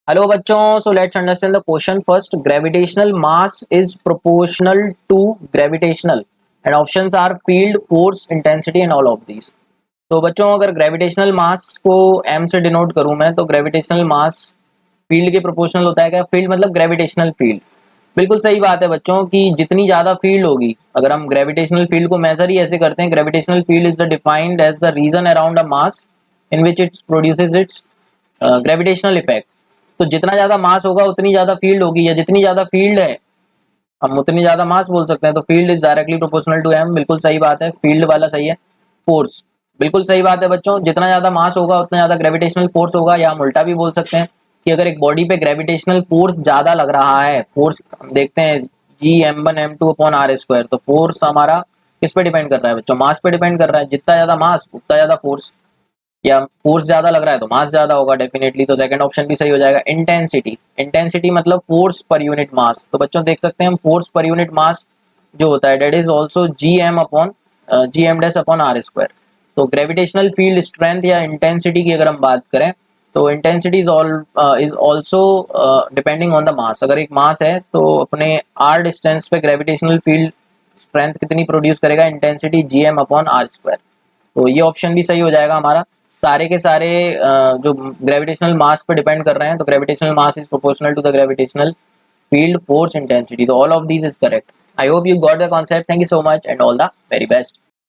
Hello बच्चों, so let's understand the question first. Gravitational mass is proportional to gravitational and options are field, force, intensity and all of these. तो बच्चों, अगर gravitational मास को m से denote करूं मैं, तो ग्रेविटेशनल मास फील्ड के प्रोपोर्शनल होता है. क्या फील्ड मतलब ग्रेविटेशनल फील्ड. बिल्कुल सही बात है बच्चों कि जितनी ज़्यादा फील्ड होगी, अगर हम ग्रेविटेशनल फील्ड को मेजर ही ऐसे करते हैं, gravitational field is the defined as the region around a mass in which its produces its gravitational effects. तो जितना ज़्यादा मास होगा उतनी ज़्यादा फील्ड होगी, या जितनी ज़्यादा फील्ड है हम उतनी ज़्यादा मास बोल सकते हैं. तो field is directly proportional to M. बिल्कुल सही बात है, फील्ड वाला सही है. फोर्स बिल्कुल सही बात है बच्चों, जितना ज़्यादा मास होगा उतना ज़्यादा ग्रेविटेशनल फोर्स होगा. या हम उल्टा भी बोल सकते हैं कि अगर एक बॉडी पे ग्रेविटेशनल फोर्स ज़्यादा लग रहा है, फोर्स हम देखते हैं G m1 m2/r², तो फोर्स हमारा किस पे डिपेंड कर रहा है बच्चों? मास पे डिपेंड कर रहा है. जितना ज़्यादा मास उतना ज़्यादा फोर्स, या फोर्स ज्यादा लग रहा है तो मास ज्यादा होगा डेफिनेटली. तो सेकंड ऑप्शन भी सही हो जाएगा. इंटेंसिटी, इंटेंसिटी मतलब फोर्स पर यूनिट मास. तो बच्चों देख सकते हैं हम, फोर्स पर यूनिट मास जो होता है डेट इज ऑल्सो Gm/r². तो ग्रेविटेशनल फील्ड स्ट्रेंथ या इंटेंसिटी की अगर हम बात करें, तो intensity is also depending on the mass. अगर एक मास है तो अपने आर डिस्टेंस पे ग्रेविटेशनल फील्ड स्ट्रेंथ कितनी प्रोड्यूस करेगा? Intensity Gm/r². तो ये ऑप्शन भी सही हो जाएगा हमारा. सारे के सारे जो ग्रेविटेशनल मास पे डिपेंड कर रहे हैं, तो gravitational mass is proportional to the gravitational field, force, intensity. तो all of these is correct. I hope you got the concept. Thank you so much and all the very best.